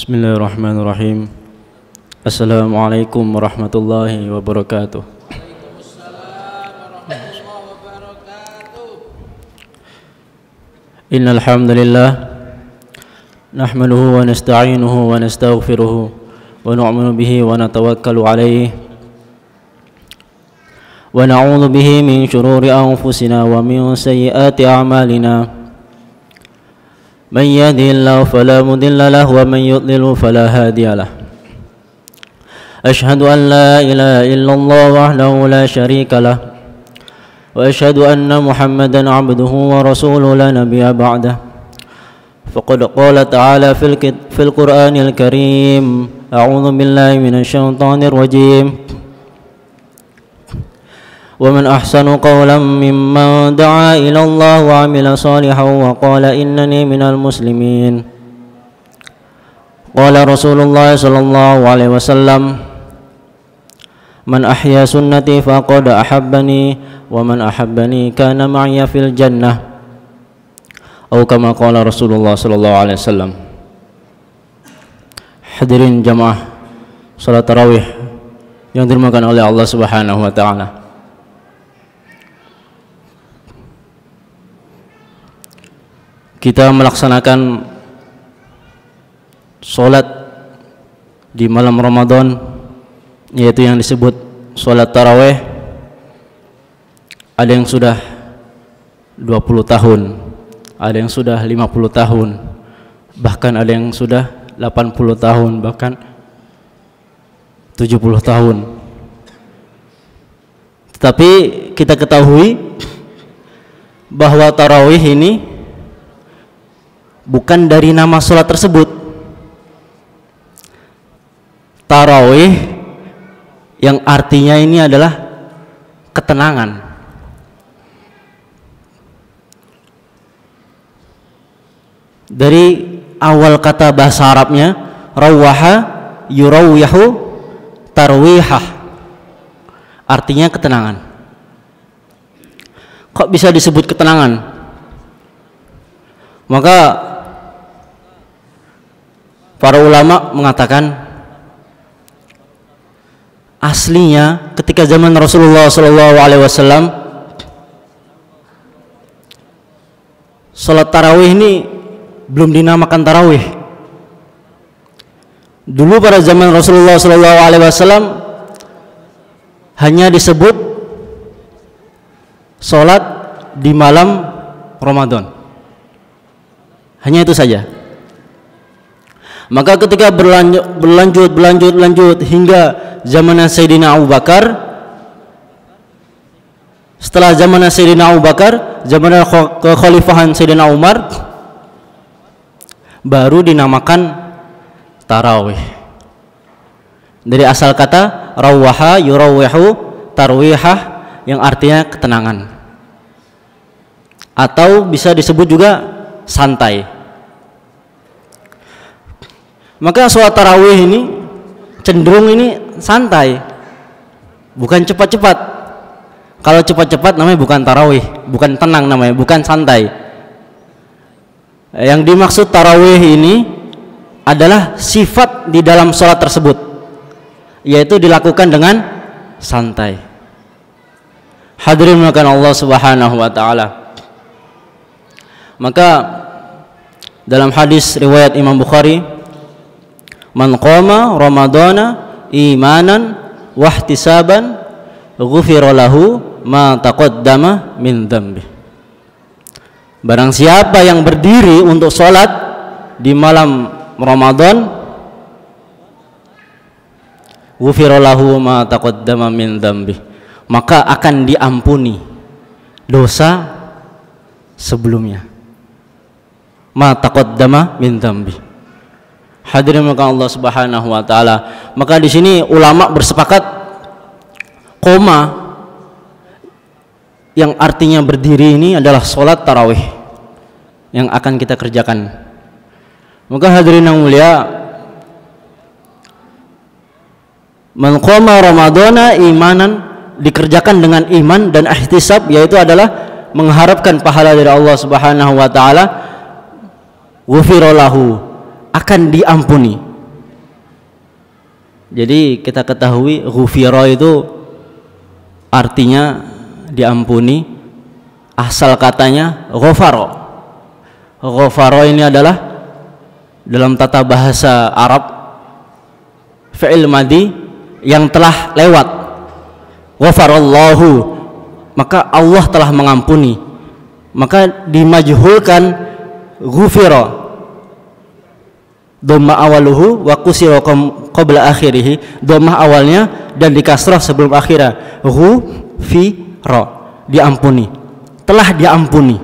Bismillahirrahmanirrahim. Assalamualaikum warahmatullahi wabarakatuh. Innal hamdalillah nahmaduhu wa nasta'inuhu wa nastaghfiruhu wa nu'minu bihi wa natawakkalu alayhi wa na'udzu bihi min shururi anfusina wa min sayyiati a'malina. من يهده الله فلا مضل له ومن يضلل فلا هادي له أشهد أن لا إله إلا الله وحده لا شريك له وأشهد أن محمدا عبده ورسوله لا نبي بعده فقد قال تعالى في القرآن الكريم أعوذ بالله من الشيطان الرجيم ومن أحسن قولا ممن دعا إلى الله وعمل صالحا وقال إنني من المسلمين قال رسول الله صلى الله عليه وسلم من أحيا سنتي فقد أحبني ومن أحبني كان معي في الجنة أو كما قال رسول الله صلى الله عليه وسلم. Hadirin jamaah salat tarawih yang dimuliakan oleh Allah Subhanahu wa taala. Kita melaksanakan sholat di malam Ramadan, yaitu yang disebut sholat tarawih. Ada yang sudah 20 tahun, ada yang sudah 50 tahun, bahkan ada yang sudah 80 tahun, bahkan 70 tahun. Tetapi kita ketahui bahwa tarawih ini bukan dari nama sholat tersebut. Tarawih yang artinya ini adalah ketenangan. Dari awal kata bahasa Arabnya rawaha yurawwihu tarwihah, artinya ketenangan. Kok bisa disebut ketenangan? Maka para ulama mengatakan aslinya ketika zaman Rasulullah SAW salat tarawih ini belum dinamakan tarawih. Dulu pada zaman Rasulullah SAW hanya disebut salat di malam Ramadan, hanya itu saja. Maka ketika berlanjut hingga zaman Sayyidina Abu Bakar, setelah zaman Sayyidina Abu Bakar, zaman kekhalifahan Sayyidina Umar, baru dinamakan tarawih. Dari asal kata rawaha yurawwihu tarwihah, yang artinya ketenangan, atau bisa disebut juga santai. Maka sholat tarawih ini cenderung ini santai, bukan cepat-cepat. Kalau cepat-cepat namanya bukan tarawih, bukan tenang namanya, bukan santai. Yang dimaksud tarawih ini adalah sifat di dalam sholat tersebut, yaitu dilakukan dengan santai. Hadirin makan Allah Subhanahu wa taala. Maka dalam hadis riwayat Imam Bukhari, man qama ramadana imanan wahtisaban ghufira lahu ma taqaddama min dzambi. Barang siapa yang berdiri untuk sholat di malam Ramadan, ghufira lahu ma taqaddama min dzambi, maka akan diampuni dosa sebelumnya. Ma taqaddama min dzambi. Hadirin maka Allah Subhanahu wa taala. Maka di sini ulama bersepakat qoma yang artinya berdiri ini adalah salat tarawih yang akan kita kerjakan. Maka hadirin yang mulia, man qama ramadhana imanan dikerjakan dengan iman dan ihtisab, yaitu adalah mengharapkan pahala dari Allah Subhanahu wa taala. Ghufira lahu, akan diampuni Jadi kita ketahui ghufira itu artinya diampuni, asal katanya ghafara. Ghafara ini adalah dalam tata bahasa Arab fi'il madhi yang telah lewat. Ghafarallahu, maka Allah telah mengampuni, maka dimajhulkan ghufira, dhamma awaluhu wa kusira qabla akhirih, dhammah awalnya dan dikasrah sebelum akhirnya, ghufira, diampuni, telah diampuni.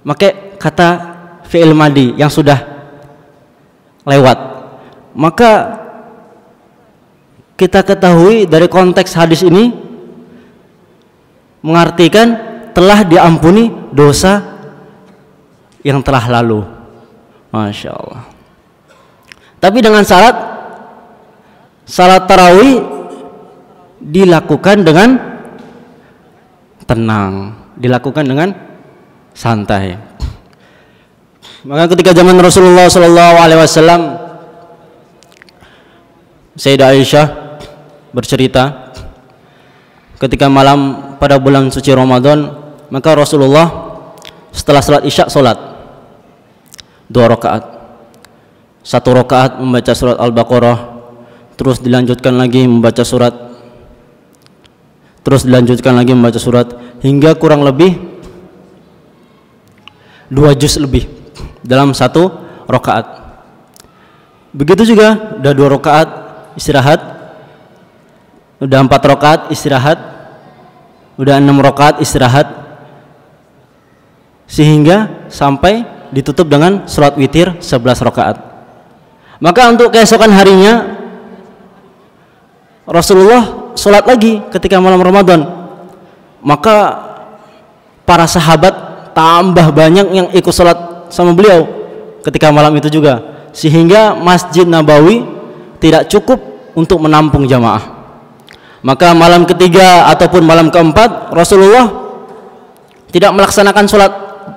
Maka kata fi'il madhi yang sudah lewat. Maka kita ketahui dari konteks hadis ini mengartikan telah diampuni dosa yang telah lalu. Masya Allah. Tapi dengan syarat salat tarawih dilakukan dengan tenang, dilakukan dengan santai. Maka ketika zaman Rasulullah SAW, Sayyidah Aisyah bercerita ketika malam pada bulan suci Ramadan, maka Rasulullah setelah salat Isya salat 2 rakaat. 1 rakaat membaca surat Al-Baqarah, terus dilanjutkan lagi membaca surat, terus dilanjutkan lagi membaca surat, hingga kurang lebih 2 juz lebih dalam 1 rakaat. Begitu juga udah 2 rakaat istirahat, udah 4 rakaat istirahat, udah 6 rakaat istirahat, sehingga sampai ditutup dengan sholat witir 11 rakaat. Maka untuk keesokan harinya Rasulullah sholat lagi ketika malam Ramadan. Maka para sahabat tambah banyak yang ikut sholat sama beliau ketika malam itu juga, sehingga Masjid Nabawi tidak cukup untuk menampung jamaah. Maka malam ketiga ataupun malam keempat Rasulullah tidak melaksanakan sholat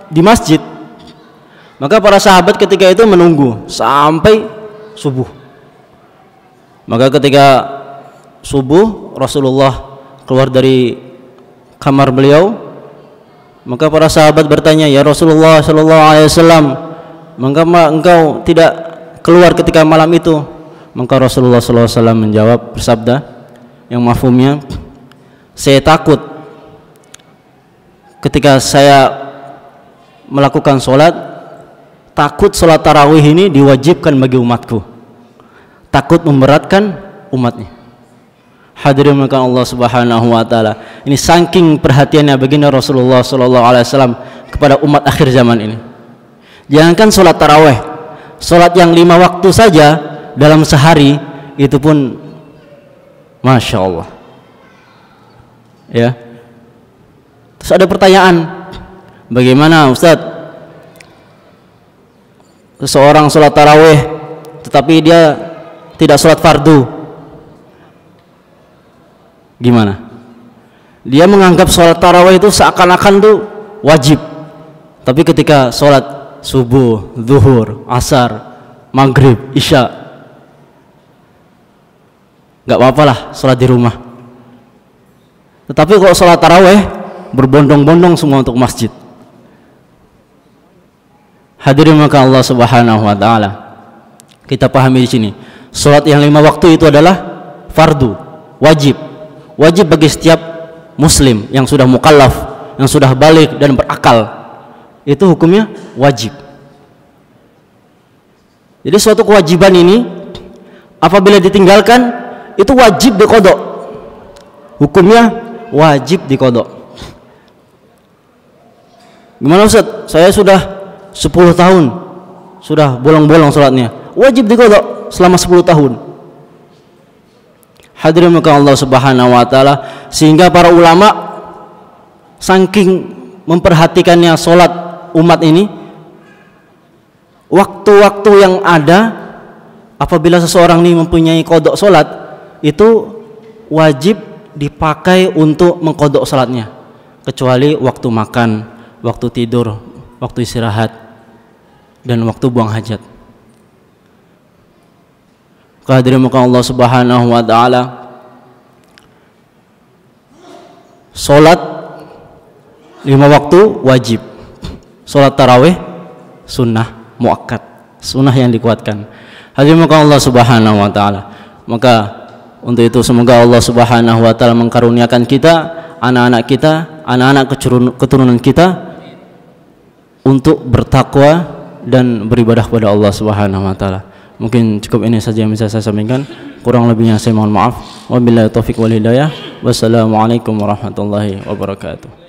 di masjid. Maka para sahabat ketika itu menunggu sampai subuh. Maka ketika subuh Rasulullah keluar dari kamar beliau, maka para sahabat bertanya, "Ya Rasulullah sallallahu alaihi wasallam, mengapa engkau tidak keluar ketika malam itu?" Maka Rasulullah sallallahu alaihi wasallam menjawab, bersabda yang mafhumnya, "Saya takut ketika saya melakukan sholat, takut sholat tarawih ini diwajibkan bagi umatku, takut memberatkan umatnya." Hadirin maka Allah Subhanahu wa taala, ini saking perhatiannya baginda Rasulullah sallallahu alaihi wasallam kepada umat akhir zaman ini. Jangankan sholat tarawih, sholat yang 5 waktu saja dalam sehari itu pun Masya Allah ya. Terus ada pertanyaan, bagaimana Ustadz seseorang sholat tarawih tetapi dia tidak sholat fardu, gimana? Dia menganggap sholat tarawih itu seakan-akan tuh wajib, tapi ketika sholat subuh, zuhur, asar, maghrib, isya, nggak apa-apa lah sholat di rumah. Tetapi kalau sholat tarawih berbondong-bondong semua untuk masjid. Hadirin maka Allah Subhanahu wa taala, kita pahami di sini, sholat yang 5 waktu itu adalah fardu, wajib bagi setiap muslim yang sudah mukallaf, yang sudah balik dan berakal, itu hukumnya wajib. Jadi suatu kewajiban ini apabila ditinggalkan itu wajib diqodok, hukumnya wajib diqodok. Gimana Ustaz? Saya sudah 10 tahun sudah bolong-bolong sholatnya, wajib diqodok selama 10 tahun. Hadirin maka Allah Subhanahu wa taala, sehingga para ulama saking memperhatikannya sholat umat ini, waktu-waktu yang ada apabila seseorang ini mempunyai qodok sholat itu wajib dipakai untuk mengqodok sholatnya, kecuali waktu makan, waktu tidur, waktu istirahat, dan waktu buang hajat. Maka hadirin muka Allah Subhanahu wa taala, salat 5 waktu wajib, salat tarawih sunnah muakkad, sunnah yang dikuatkan. Hadirin muka Allah Subhanahu wa taala. Maka untuk itu semoga Allah Subhanahu wa taala mengkaruniakan kita, anak-anak kita, anak-anak keturunan kita untuk bertakwa dan beribadah kepada Allah Subhanahu wa taala. Mungkin cukup ini saja yang bisa saya sampaikan. Kurang lebihnya saya mohon maaf. Wabillahi taufiq wal hidayah. Wassalamualaikum warahmatullahi wabarakatuh.